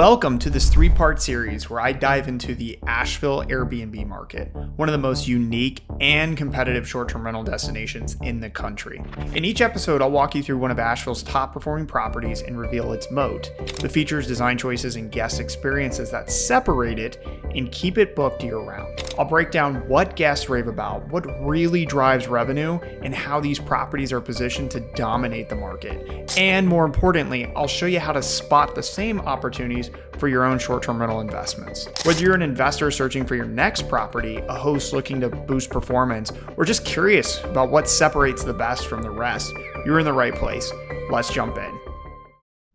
Welcome to this three-part series where I dive into the Asheville Airbnb market, one of the most unique and competitive short-term rental destinations in the country. In each episode, I'll walk you through one of Asheville's top-performing properties and reveal its moat, the features, design choices, and guest experiences that separate it and keep it booked year-round. I'll break down what guests rave about, what really drives revenue, and how these properties are positioned to dominate the market. And more importantly, I'll show you how to spot the same opportunities for your own short-term rental investments. Whether you're an investor searching for your next property, a host looking to boost performance, or just curious about what separates the best from the rest, you're in the right place. Let's jump in.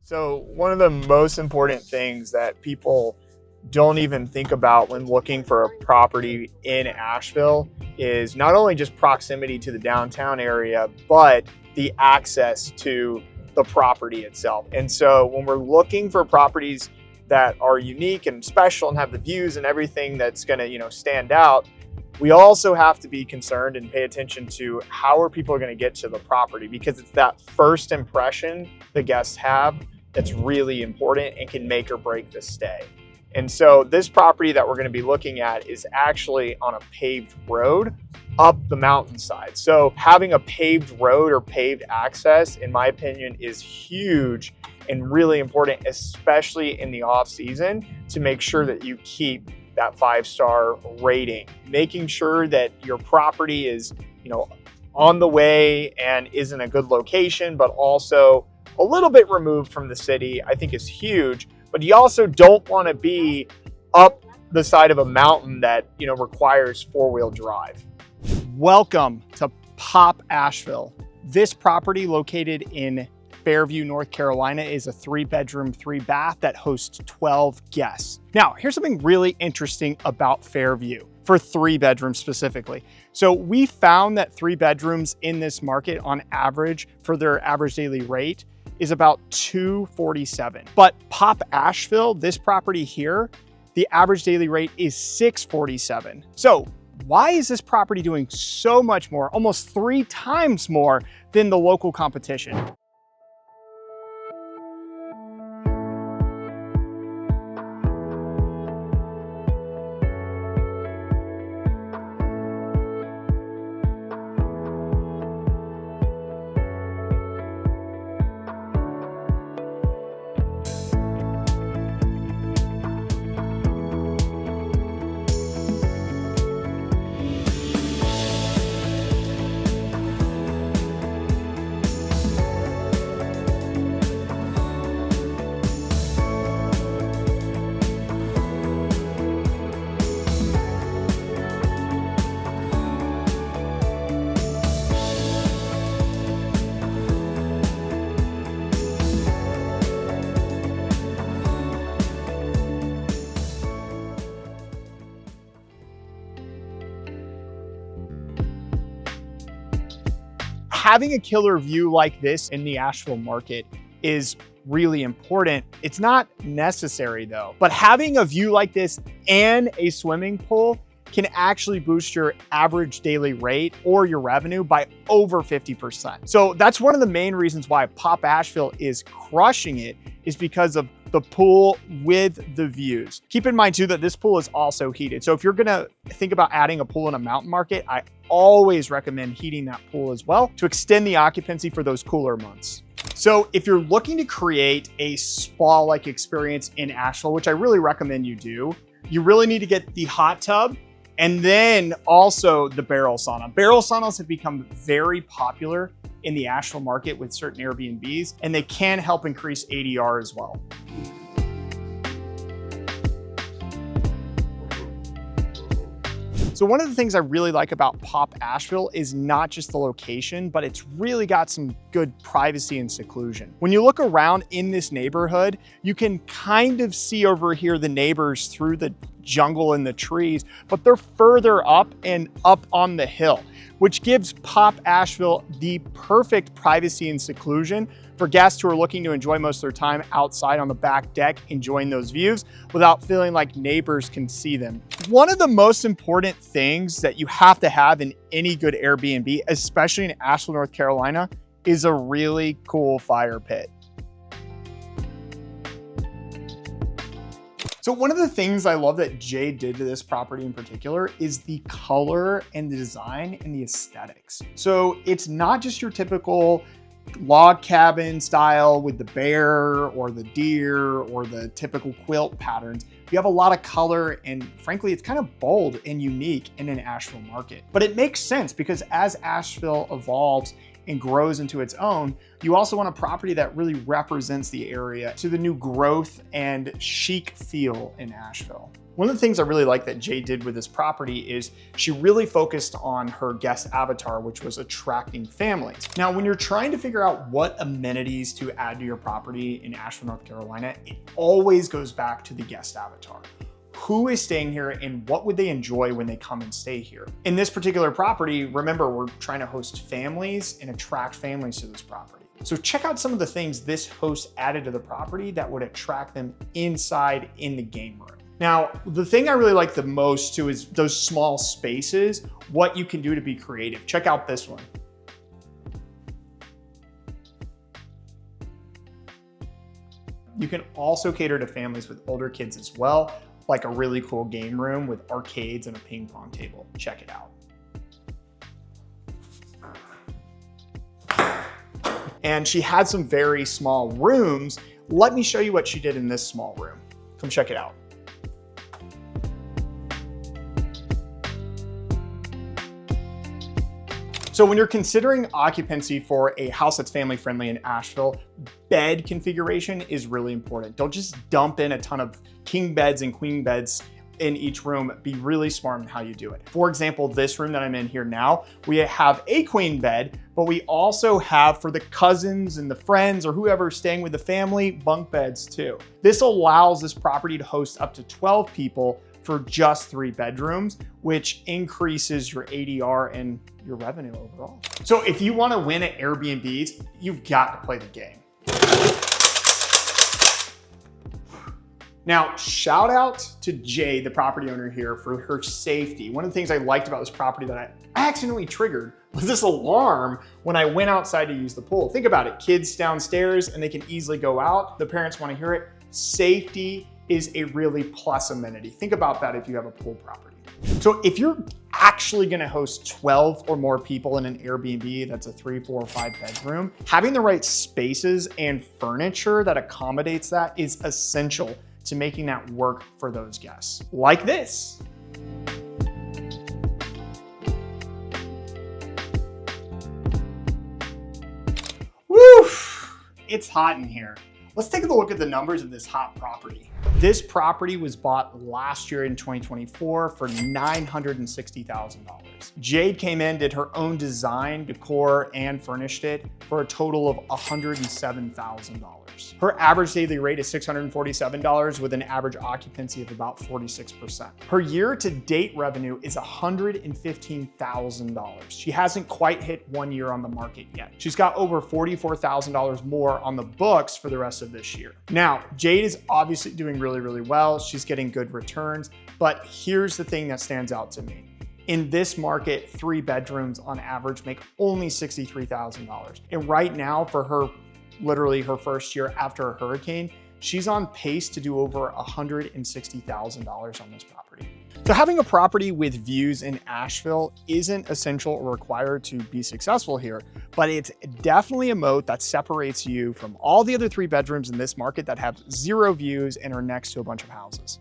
So one of the most important things that people don't even think about when looking for a property in Asheville is not only just proximity to the downtown area, but the access to the property itself. And so when we're looking for properties that are unique and special and have the views and everything that's going to, stand out, we also have to be concerned and pay attention to how are people going to get to the property, because it's that first impression the guests have that's really important and can make or break the stay. And so this property that we're going to be looking at is actually on a paved road up the mountainside. So having a paved road or paved access, in my opinion, is huge and really important, especially in the off season, to make sure that you keep that 5-star rating. Making sure that your property is, on the way and is in a good location, but also a little bit removed from the city, I think is huge. But you also don't want to be up the side of a mountain that, requires 4-wheel drive. Welcome to Pop Asheville. This property, located in Fairview, North Carolina, is a 3-bedroom, 3-bath that hosts 12 guests. Now, here's something really interesting about Fairview for 3 bedrooms specifically. So we found that 3 bedrooms in this market on average for their average daily rate is about $247. But Pop Asheville, this property here, the average daily rate is $647. So why is this property doing so much more, almost 3 times more than the local competition? Having a killer view like this in the Asheville market is really important. It's not necessary though, but having a view like this and a swimming pool can actually boost your average daily rate or your revenue by over 50%. So that's one of the main reasons why Pop Asheville is crushing it, is because of the pool with the views. Keep in mind too that this pool is also heated. So if you're gonna think about adding a pool in a mountain market, I always recommend heating that pool as well to extend the occupancy for those cooler months. So if you're looking to create a spa-like experience in Asheville, which I really recommend you do, you really need to get the hot tub and then also the barrel sauna. Barrel saunas have become very popular in the Asheville market with certain Airbnbs, and they can help increase ADR as well. So one of the things I really like about Pop Asheville is not just the location, but it's really got some good privacy and seclusion. When you look around in this neighborhood, you can kind of see over here the neighbors through the jungle and the trees, but they're further up and up on the hill, which gives Pop Asheville the perfect privacy and seclusion for guests who are looking to enjoy most of their time outside on the back deck, enjoying those views without feeling like neighbors can see them. One of the most important things that you have to have in any good Airbnb, especially in Asheville, North Carolina, is a really cool fire pit. So one of the things I love that Jade did to this property in particular is the color and the design and the aesthetics. So it's not just your typical log cabin style with the bear or the deer or the typical quilt patterns. You have a lot of color, and frankly, it's kind of bold and unique in an Asheville market. But it makes sense because as Asheville evolves and grows into its own, you also want a property that really represents the area to the new growth and chic feel in Asheville. One of the things I really like that Jay did with this property is she really focused on her guest avatar, which was attracting families. Now, when you're trying to figure out what amenities to add to your property in Asheville, North Carolina, it always goes back to the guest avatar. Who is staying here and what would they enjoy when they come and stay here? In this particular property, remember, we're trying to host families and attract families to this property. So check out some of the things this host added to the property that would attract them inside in the game room. Now, the thing I really like the most too is those small spaces, what you can do to be creative. Check out this one. You can also cater to families with older kids as well, like a really cool game room with arcades and a ping pong table. Check it out. And she had some very small rooms. Let me show you what she did in this small room. Come check it out. So when you're considering occupancy for a house that's family friendly in Asheville, bed configuration is really important. Don't just dump in a ton of king beds and queen beds in each room. Be really smart in how you do it. For example, this room that I'm in here now, we have a queen bed, but we also have, for the cousins and the friends or whoever staying with the family, bunk beds too. This allows this property to host up to 12 people for just 3 bedrooms, which increases your ADR and your revenue overall. So if you want to win at Airbnbs, you've got to play the game. Now, shout out to Jay, the property owner here, for her safety. One of the things I liked about this property that I accidentally triggered was this alarm when I went outside to use the pool. Think about it, kids downstairs and they can easily go out. The parents want to hear it. Safety is a really plus amenity. Think about that if you have a pool property. So if you're actually gonna host 12 or more people in an Airbnb that's a 3, 4, or 5 bedroom, having the right spaces and furniture that accommodates that is essential to making that work for those guests. Like this. Woo! It's hot in here. Let's take a look at the numbers of this hot property. This property was bought last year in 2024 for $960,000. Jade came in, did her own design, decor, and furnished it for a total of $107,000. Her average daily rate is $647 with an average occupancy of about 46%. Her year-to-date revenue is $115,000. She hasn't quite hit 1 year on the market yet. She's got over $44,000 more on the books for the rest of this year. Now, Jade is obviously doing really well. She's getting good returns, but here's the thing that stands out to me. In this market, 3 bedrooms on average make only $63,000. And right now, for her, literally her first year after a hurricane, she's on pace to do over $160,000 on this property. So having a property with views in Asheville isn't essential or required to be successful here, but it's definitely a moat that separates you from all the other 3 bedrooms in this market that have 0 views and are next to a bunch of houses.